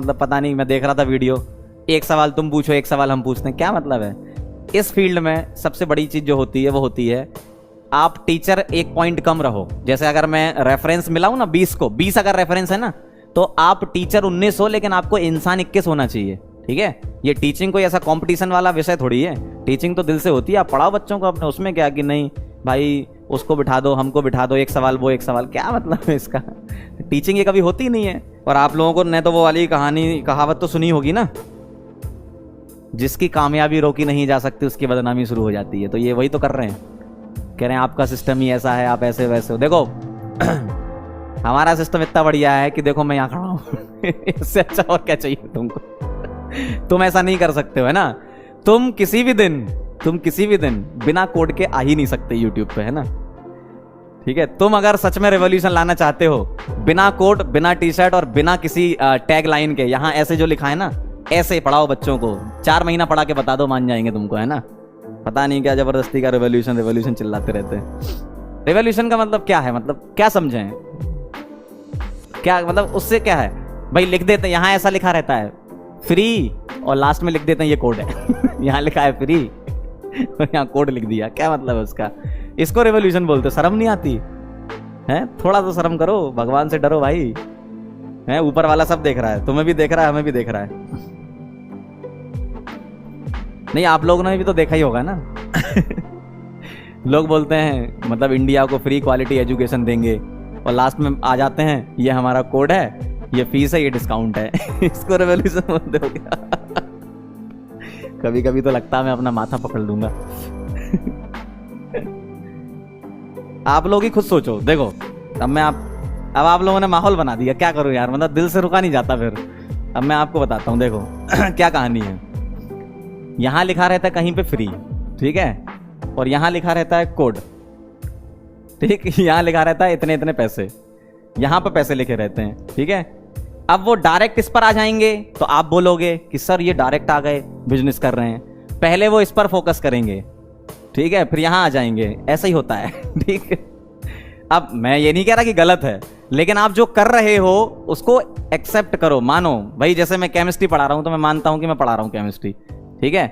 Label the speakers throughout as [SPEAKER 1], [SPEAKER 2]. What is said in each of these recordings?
[SPEAKER 1] मतलब पता नहीं, मैं देख रहा था वीडियो, एक सवाल तुम पूछो एक सवाल हम पूछते हैं, क्या मतलब है? इस फील्ड में सबसे बड़ी चीज जो होती है वो होती है आप टीचर एक पॉइंट कम रहो। जैसे अगर मैं रेफरेंस मिलाऊं ना 20 को, 20 अगर रेफरेंस है ना, तो आप टीचर 19 हो लेकिन आपको इंसान 21 होना चाहिए। ठीक है, ये टीचिंग कोई ऐसा कंपटीशन वाला विषय थोड़ी है, टीचिंग तो दिल से होती है। आप पढ़ाओ बच्चों को अपने, उसमें क्या कि नहीं भाई उसको बिठा दो हमको बिठा दो, एक सवाल वो एक सवाल, क्या मतलब है इसका? टीचिंग ये कभी होती नहीं है। और आप लोगों को न तो वो वाली कहानी कहावत तो सुनी होगी ना, जिसकी कामयाबी रोकी नहीं जा सकती उसकी बदनामी शुरू हो जाती है। तो ये वही तो कर रहे हैं, कह रहे हैं आपका सिस्टम ही ऐसा है, आप ऐसे वैसे हो। देखो हमारा सिस्टम इतना बढ़िया है कि देखो मैं यहाँ खड़ा हूँ इससे अच्छा और क्या चाहिए तुमको? तुम ऐसा नहीं कर सकते हो, है ना? तुम किसी भी दिन बिना कोड के आ ही नहीं सकते यूट्यूब पे, है ना? ठीक है, तुम अगर सच में रेवोल्यूशन लाना चाहते हो, बिना कोड, बिना टी शर्ट और बिना किसी टैग लाइन के, यहाँ ऐसे जो लिखा है ना ऐसे पढ़ाओ बच्चों को, 4 महीना पढ़ा के बता दो, मान जाएंगे तुमको, है ना? पता नहीं क्या जबरदस्ती का रेवोल्यूशन चिल्लाते रहते हैं। रेवोल्यूशन का मतलब क्या है, मतलब क्या समझें, क्या मतलब उससे क्या है? भाई लिख देते हैं, यहाँ ऐसा लिखा रहता है फ्री और लास्ट में लिख देते हैं ये कोड है यहाँ लिखा है फ्री और यहाँ कोड लिख दिया, क्या मतलब है उसका? इसको रेवोल्यूशन बोलते? शर्म नहीं आती है? थोड़ा तो शर्म करो, भगवान से डरो भाई, है? ऊपर वाला सब देख रहा है, तुम्हें भी देख रहा है, हमें भी देख रहा है। नहीं, आप लोगों ने भी तो देखा ही होगा ना लोग बोलते हैं मतलब इंडिया को फ्री क्वालिटी एजुकेशन देंगे और लास्ट में आ जाते हैं ये हमारा कोड है, ये फीस है, ये डिस्काउंट है इसको रेवोल्यूशन बोलते हो क्या? कभी कभी तो लगता है मैं अपना माथा पकड़ लूंगा आप लोग ही खुद सोचो। देखो अब आप लोगों ने माहौल बना दिया, क्या करूं यार, मतलब दिल से रुका नहीं जाता फिर। अब मैं आपको बताता हूं, देखो क्या कहानी है। यहां लिखा रहता है कहीं पे फ्री, ठीक है, और यहां लिखा रहता है कोड, ठीक, यहां लिखा रहता है इतने इतने पैसे, यहां पे पैसे लिखे रहते हैं, ठीक है। अब वो डायरेक्ट इस पर आ जाएंगे तो आप बोलोगे कि सर ये डायरेक्ट आ गए, बिजनेस कर रहे हैं, पहले वो इस पर फोकस करेंगे, ठीक है, फिर यहां आ जाएंगे, ऐसा ही होता है ठीक है। अब मैं ये नहीं कह रहा कि गलत है, लेकिन आप जो कर रहे हो उसको एक्सेप्ट करो, मानो। भाई जैसे मैं केमिस्ट्री पढ़ा रहा हूं तो मैं मानता हूं कि मैं पढ़ा रहा हूं केमिस्ट्री, ठीक है,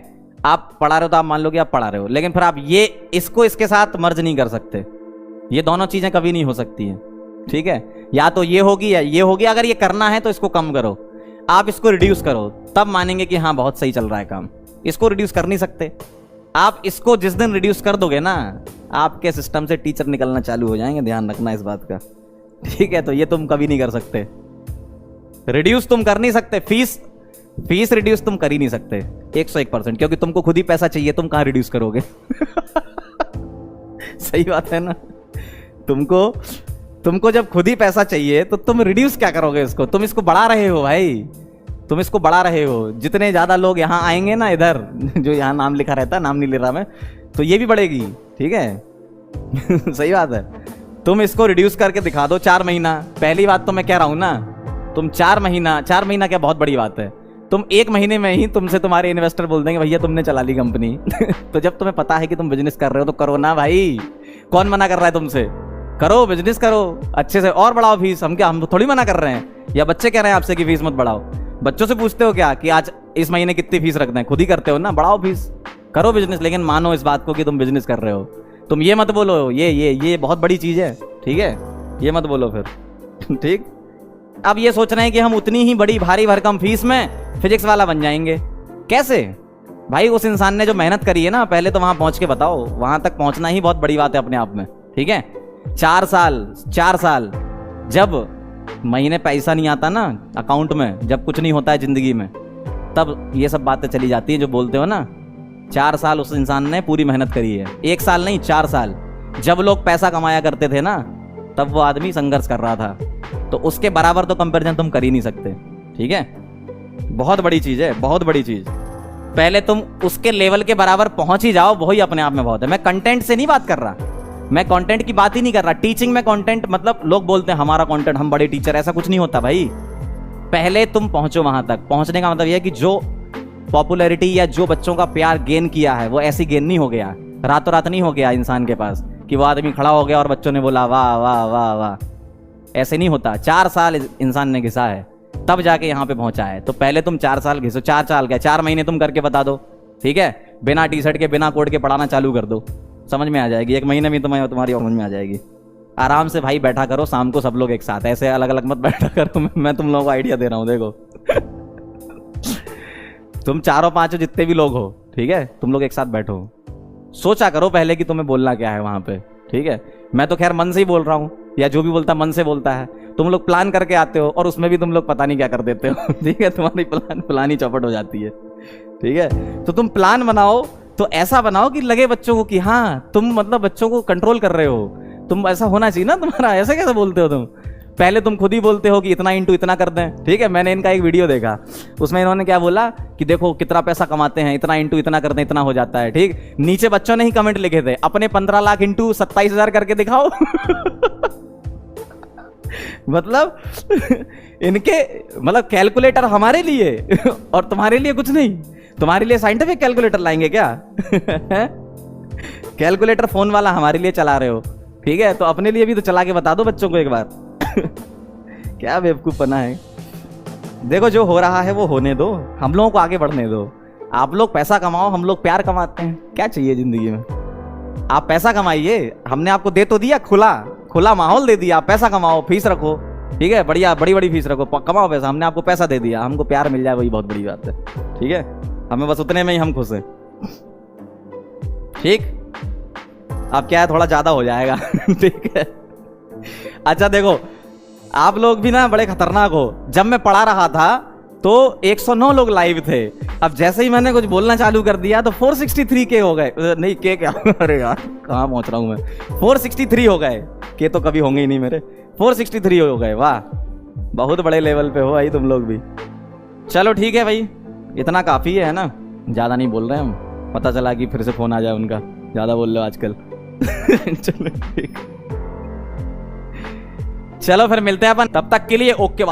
[SPEAKER 1] आप पढ़ा रहे हो तो आप मान लो कि आप पढ़ा रहे हो, लेकिन फिर आप ये इसको इसके साथ मर्ज नहीं कर सकते, ये दोनों चीजें कभी नहीं हो सकती हैं, ठीक है। या तो ये होगी या ये होगी, अगर ये करना है तो इसको कम करो, आप इसको रिड्यूस करो, तब मानेंगे कि हाँ बहुत सही चल रहा है काम। इसको रिड्यूस कर नहीं सकते आप, इसको जिस दिन रिड्यूस कर दोगे ना, आपके सिस्टम से टीचर निकलना चालू हो जाएंगे, ध्यान रखना इस बात का, ठीक है। तो ये तुम कभी नहीं कर सकते, रिड्यूस तुम कर नहीं सकते, फीस रिड्यूस तुम कर ही नहीं सकते 101%, क्योंकि तुमको खुद ही पैसा चाहिए, तुम कहां रिड्यूस करोगे सही बात है ना। तुमको जब खुद ही पैसा चाहिए तो तुम रिड्यूस क्या करोगे इसको? तुम इसको बढ़ा रहे हो भाई, तुम इसको बढ़ा रहे हो। जितने ज्यादा लोग यहाँ आएंगे ना, इधर जो यहाँ नाम लिखा रहता है, नाम नहीं ले रहा मैं, तो ये भी बढ़ेगी, ठीक है सही बात है। तुम इसको रिड्यूस करके दिखा दो 4 महीना, पहली बात तो मैं कह रहा हूं ना, तुम 4 महीना क्या बहुत बड़ी बात है, तुम 1 महीने में ही तुमसे तुम्हारे इन्वेस्टर बोल देंगे भैया तुमने चला ली कंपनी तो जब तुम्हें पता है कि तुम बिजनेस कर रहे हो तो करो ना भाई, कौन मना कर रहा है तुमसे? करो, बिजनेस करो अच्छे से और बढ़ाओ फीस। हम थोड़ी मना कर रहे हैं, या बच्चे कह रहे हैं आपसे कि फीस मत बढ़ाओ? बच्चों से पूछते हो क्या कि आज इस महीने कितनी फीस रख दें? खुद ही करते हो ना, बढ़ाओ फीस, करो बिजनेस, लेकिन मानो इस बात को कि तुम बिजनेस कर रहे हो। तुम ये मत बोलो ये बहुत बड़ी चीज है, ठीक है, ये मत बोलो फिर ठीक। अब ये सोच रहे हैं कि हम उतनी ही बड़ी भारी भरकम फीस में फिजिक्स वाला बन जाएंगे, कैसे भाई? उस इंसान ने जो मेहनत करी है ना, पहले तो वहां पहुंच के बताओ, वहां तक पहुंचना ही बहुत बड़ी बात है अपने आप में, ठीक है। 4 साल जब महीने पैसा नहीं आता ना अकाउंट में, जब कुछ नहीं होता है जिंदगी में, तब ये सब बातें चली जाती हैं जो बोलते हो ना। 4 साल उस इंसान ने पूरी मेहनत करी है, 1 साल नहीं 4 साल। जब लोग पैसा कमाया करते थे ना, तब वो आदमी संघर्ष कर रहा था, तो उसके बराबर तो कंपैरिजन तुम कर ही नहीं सकते, ठीक है। बहुत बड़ी चीज है, बहुत बड़ी चीज। पहले तुम उसके लेवल के बराबर पहुंच ही जाओ, वही अपने आप में बहुत है। मैं कंटेंट से नहीं बात कर रहा, मैं कंटेंट की बात ही नहीं कर रहा। टीचिंग में कंटेंट मतलब लोग बोलते हैं हमारा कंटेंट, हम बड़े टीचर, ऐसा कुछ नहीं होता भाई। पहले तुम पहुंचो वहां तक। पहुंचने का मतलब यह है कि जो पॉपुलैरिटी या जो बच्चों का प्यार गेन किया है, वो ऐसी गेन नहीं हो गया, रातों रात नहीं हो गया इंसान के पास कि वो आदमी खड़ा हो गया और बच्चों ने बोला वाह वाह वाह वाह, ऐसे नहीं होता। 4 साल इंसान ने घिसा है, तब जाके यहाँ पे पहुंचा है। तो पहले तुम 4 साल घिसो, 4 साल क्या 4 महीने तुम करके बता दो, ठीक है, बिना टी शर्ट के बिना कोट के पढ़ाना चालू कर दो, समझ में आ जाएगी। 1 महीने में तुम्हारी समझ में आ जाएगी। आराम से भाई बैठा करो शाम को सब लोग एक साथ, ऐसे अलग अलग मत बैठा करो। मैं तुम लोगों को आइडिया दे रहा हूँ, देखो तुम 4-5 जितने भी लोग हो, ठीक है, तुम लोग एक साथ बैठो, सोचा करो पहले कि तुम्हें बोलना क्या है वहां पे, ठीक है। मैं तो खैर मन से ही बोल रहा हूँ, या जो भी बोलता मन से बोलता है। तुम लोग प्लान करके आते हो और उसमें भी तुम लोग पता नहीं क्या कर देते हो, ठीक है, तुम्हारी प्लान ही चौपट हो जाती है, ठीक है। तो तुम प्लान बनाओ तो ऐसा बनाओ कि लगे बच्चों को कि हाँ तुम मतलब बच्चों को कंट्रोल कर रहे हो, तुम ऐसा होना चाहिए ना तुम्हारा। ऐसे कैसे बोलते हो तुम, पहले तुम खुद ही बोलते हो कि इतना इंटू इतना कर दें, ठीक है। मैंने इनका एक वीडियो देखा, उसमें इन्होंने क्या बोला कि देखो कितना पैसा कमाते हैं, इतना इंटू इतना कर दें इतना हो जाता है, ठीक। नीचे बच्चों ने ही कमेंट लिखे थे अपने 15 लाख इंटू 27,000 करके दिखाओ। मतलब इनके मतलब कैलकुलेटर हमारे लिए और तुम्हारे लिए कुछ नहीं, तुम्हारे लिए साइंटिफिक कैलकुलेटर लाएंगे क्या? कैलकुलेटर फोन वाला हमारे लिए चला रहे हो, ठीक है, तो अपने लिए भी तो चला के बता दो बच्चों को एक बार। क्या बेवकूफपना है। देखो जो हो रहा है वो होने दो, हम लोगों को आगे बढ़ने दो। आप लोग पैसा कमाओ, हम लोग प्यार कमाते हैं, क्या चाहिए जिंदगी में। आप पैसा कमाइए, हमने आपको दे तो दिया, खुला माहौल दे दिया, आप पैसा कमाओ, फीस रखो, ठीक है, बढ़िया बड़ी बड़ी फीस रखो, कमाओ पैसा, हमने आपको पैसा दे दिया, हमको प्यार मिल जाए वही बहुत बड़ी बात है, ठीक है। हमें बस उतने में ही हम खुश हैं, ठीक। अब क्या है थोड़ा ज्यादा हो जाएगा, ठीक है। अच्छा देखो आप लोग भी ना बड़े खतरनाक हो। जब मैं पढ़ा रहा था तो 109 लोग लाइव थे, अब जैसे ही मैंने कुछ बोलना चालू कर दिया तो 463 के हो गए, नहीं के क्या, अरे यार कहाँ पहुंच रहा हूं मैं, 463 हो गए, के तो कभी होंगे ही नहीं मेरे, 463 हो गए। वाह बहुत बड़े लेवल पे हो भाई तुम लोग भी। चलो ठीक है भाई, इतना काफी है ना, ज्यादा नहीं बोल रहे हम, पता चला कि फिर से फोन आ जाए उनका, ज्यादा बोल रहे हो आजकल। चलो ठीक, चलो फिर मिलते हैं अपन, तब तक के लिए ओके।